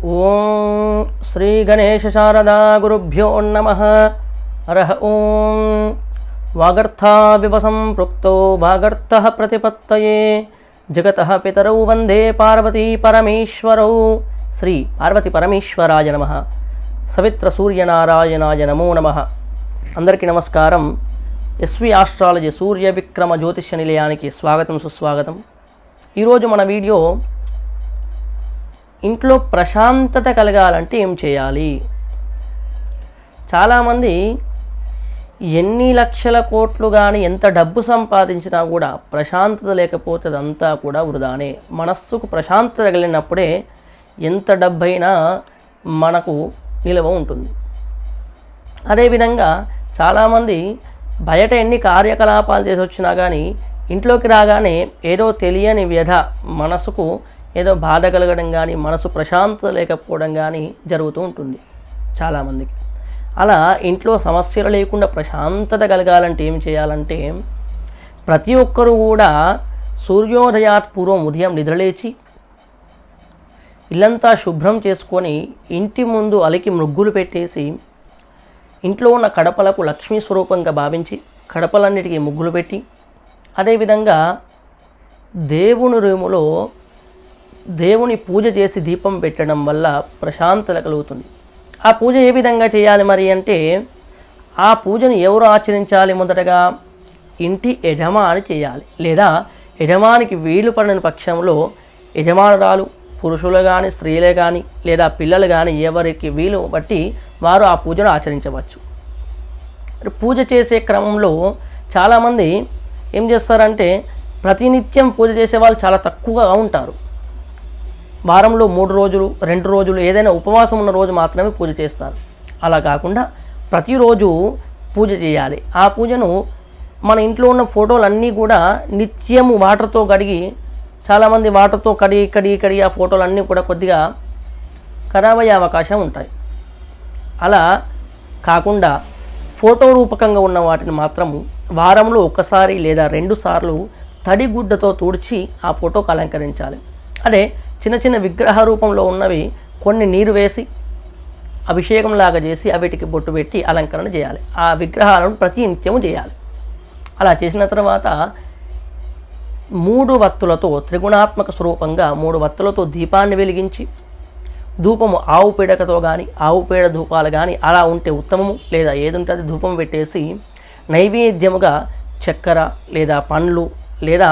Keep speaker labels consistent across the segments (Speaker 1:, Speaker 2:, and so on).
Speaker 1: ఓం శ్రీ గణేశ శారదా గురుభ్యో నమః. హరః ఓం. వాగర్థావివ సంపృక్తో వాగర్థః ప్రతిపత్తయే జగతః పితరౌ వందే పార్వతీ పరమేశ్వరౌ. శ్రీ పార్వతీ పరమేశ్వరాయ నమః. సవిత్ర సూర్యనారాయణాయ నమో నమః. అందరికీ నమస్కారం. ఎస్వి ఆస్ట్రాలజీ సూర్య విక్రమ జ్యోతిష్య నిలయానికి స్వాగతం, సుస్వాగతం. ఈరోజు మన వీడియో ఇంట్లో ప్రశాంతత కలగాలంటే ఏం చేయాలి. చాలామంది ఎన్ని లక్షల కోట్లు కానీ ఎంత డబ్బు సంపాదించినా కూడా ప్రశాంతత లేకపోతే అదంతా కూడా వృధానే. మనస్సుకు ప్రశాంతత కలిగినప్పుడే ఎంత డబ్బైనా మనకు నిలవ ఉంటుంది. అదేవిధంగా చాలామంది బయట ఎన్ని కార్యకలాపాలు చేసి వచ్చినా కానీ ఇంట్లోకి రాగానే ఏదో తెలియని వ్యధ, మనసుకు ఏదో బాధ కలగడం కానీ, మనసు ప్రశాంతత లేకపోవడం కానీ జరుగుతూ ఉంటుంది చాలామందికి. అలా ఇంట్లో సమస్యలు లేకుండా ప్రశాంతత కలగాలంటే ఏం చేయాలంటే, ప్రతి ఒక్కరూ కూడా సూర్యోదయాత్ పూర్వం ఉదయం నిద్రలేచి ఇల్లంతా శుభ్రం చేసుకొని ఇంటి ముందు అలికి ముగ్గులు పెట్టేసి ఇంట్లో ఉన్న కడపలకు లక్ష్మీ స్వరూపంగా భావించి కడపలన్నిటికీ ముగ్గులు పెట్టి, అదేవిధంగా దేవుని రూములో దేవుని పూజ చేసి దీపం పెట్టడం వల్ల ప్రశాంతత కలుగుతుంది. ఆ పూజ ఏ విధంగా చేయాలి మరి అంటే, ఆ పూజను ఎవరు ఆచరించాలి? మొదటగా ఇంటి యజమాని చేయాలి, లేదా యజమానికి వీలు పడిన పక్షంలో యజమానురాలు, పురుషులు కానీ స్త్రీలే కానీ లేదా పిల్లలు కానీ ఎవరికి వీలు బట్టి వారు ఆ పూజను ఆచరించవచ్చు. పూజ చేసే క్రమంలో చాలామంది ఏం చేస్తారంటే, ప్రతినిత్యం పూజ చేసే వాళ్ళు చాలా తక్కువగా ఉంటారు. వారంలో 3 రోజులు 2 రోజులు ఏదైనా ఉపవాసం ఉన్న రోజు మాత్రమే పూజ చేస్తారు. అలా కాకుండా ప్రతిరోజు పూజ చేయాలి. ఆ పూజను మన ఇంట్లో ఉన్న ఫోటోలన్నీ కూడా నిత్యము వాటర్తో కడిగి, చాలామంది వాటర్తో కడిగి ఆ ఫోటోలన్నీ కూడా కొద్దిగా ఖరాబ్ అయ్యే అవకాశం ఉంటాయి. అలా కాకుండా ఫోటో రూపకంగా ఉన్న వాటిని మాత్రము వారంలో 1 లేదా 2 సార్లు తడిగుడ్డతో తుడిచి ఆ ఫోటోకు అలంకరించాలి. అదే చిన్న చిన్న విగ్రహ రూపంలో ఉన్నవి కొన్ని నీరు వేసి అభిషేకంలాగా చేసి వీటికి బొట్టు పెట్టి అలంకరణ చేయాలి. ఆ విగ్రహాలను ప్రతి నిత్యము చేయాలి. అలా చేసిన తర్వాత 3 వత్తులతో త్రిగుణాత్మక స్వరూపంగా 3 వత్తులతో దీపాన్ని వెలిగించి, ధూపము ఆవు పేడకతో కానీ ఆవు పేడ ధూపాలు కానీ అలా ఉంటే ఉత్తమము, లేదా ఏది ఉంటే అది ధూపం పెట్టేసి నైవేద్యముగా చక్కెర లేదా పండ్లు, లేదా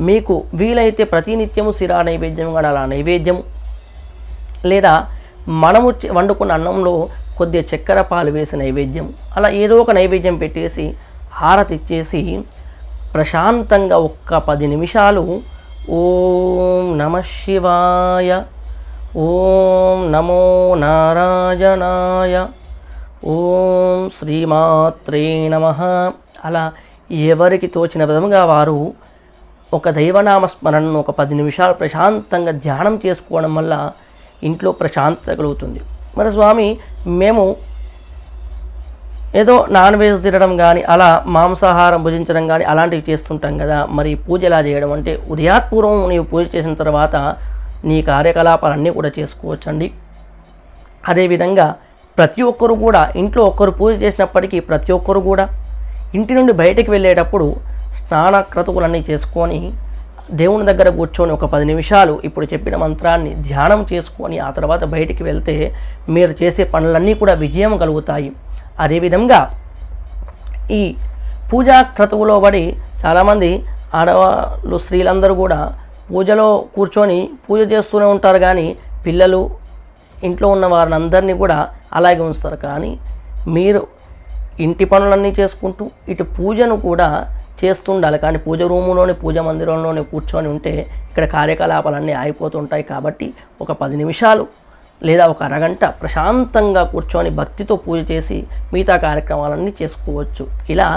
Speaker 1: మీకు వీలైతే ప్రతినిత్యము సిరా నైవేద్యం కానీ అలా నైవేద్యము, లేదా మనము వండుకున్న అన్నంలో కొద్దిగా చక్కెర పాలు వేసి నైవేద్యం, అలా ఏదో ఒక నైవేద్యం పెట్టేసి హారతి ఇచ్చేసి ప్రశాంతంగా 10 నిమిషాలు ఓం నమః శివాయ, ఓం నమో నారాయణాయ, ఓం శ్రీమాత్రే నమః అలా ఎవరికి తోచిన విధముగా వారు ఒక దైవనామస్మరణను 10 నిమిషాలు ప్రశాంతంగా ధ్యానం చేసుకోవడం వల్ల ఇంట్లో ప్రశాంతత కలుగుతుంది. మరి స్వామి, మేము ఏదో నాన్ వెజ్ తినడం కానీ అలా మాంసాహారం భుజించడం కానీ అలాంటివి చేస్తుంటాం కదా, మరి పూజ ఎలా చేయడం అంటే, ఉదయాత్పూర్వం నీవు పూజ చేసిన తర్వాత నీ కార్యకలాపాలన్నీ కూడా చేసుకోవచ్చండి. అదేవిధంగా ప్రతి ఒక్కరు కూడా ఇంట్లో ఒక్కరు పూజ చేసినప్పటికీ ప్రతి ఒక్కరు కూడా ఇంటి నుండి బయటికి వెళ్ళేటప్పుడు స్నాన క్రతువులన్నీ చేసుకొని దేవుని దగ్గర కూర్చొని 10 నిమిషాలు ఇప్పుడు చెప్పిన మంత్రాన్ని ధ్యానం చేసుకొని ఆ తర్వాత బయటికి వెళ్తే మీరు చేసే పనులన్నీ కూడా విజయం కలుగుతాయి. అదేవిధంగా ఈ పూజా క్రతువులో పడి చాలామంది ఆడవాళ్ళు, స్త్రీలందరూ కూడా పూజలో కూర్చొని పూజ చేస్తూనే ఉంటారు, కానీ పిల్లలు ఇంట్లో ఉన్న వారిని అందరినీ కూడా అలాగే ఉంచుతారు. కానీ మీరు ఇంటి పనులన్నీ చేసుకుంటూ ఇటు పూజను కూడా చేస్తుండాలి. కానీ పూజ రూములోని పూజ మందిరంలోనే కూర్చొని ఉంటే ఇక్కడ కార్యకలాపాలన్నీ ఆగిపోతుంటాయి. కాబట్టి 10 నిమిషాలు లేదా 1 అరగంట ప్రశాంతంగా కూర్చొని భక్తితో పూజ చేసి మిగతా కార్యక్రమాలన్నీ చేసుకోవచ్చు. ఇలా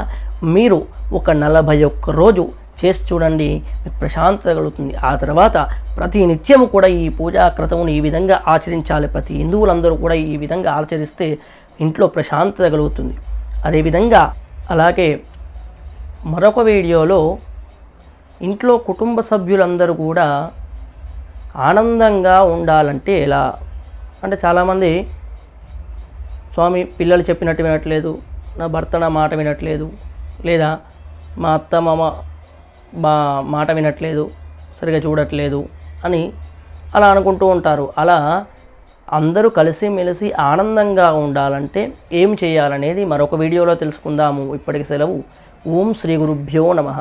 Speaker 1: మీరు 41 రోజు చేసి చూడండి, మీకు ప్రశాంతత కలుగుతుంది. ఆ తర్వాత ప్రతి నిత్యము కూడా ఈ పూజా క్రతువును ఈ విధంగా ఆచరించాలి. ప్రతి హిందువులందరూ కూడా ఈ విధంగా ఆచరిస్తే ఇంట్లో ప్రశాంతత కలుగుతుంది. అదేవిధంగా అలాగే మరొక వీడియోలో ఇంట్లో కుటుంబ సభ్యులందరూ కూడా ఆనందంగా ఉండాలంటే ఎలా అంటే చాలామంది స్వామి పిల్లలు చెప్పినట్టు వినట్లేదు, నా భర్త నా మాట వినట్లేదు, లేదా మా అత్త మామ మాట వినట్లేదు, సరిగా చూడట్లేదు అని అలా అనుకుంటూ ఉంటారు. అలా అందరూ కలిసిమెలిసి ఆనందంగా ఉండాలంటే ఏం చేయాలనేది మరొక వీడియోలో తెలుసుకుందాము. ఇప్పటికి సెలవు. ఓం శ్రీ గురుభ్యో నమః.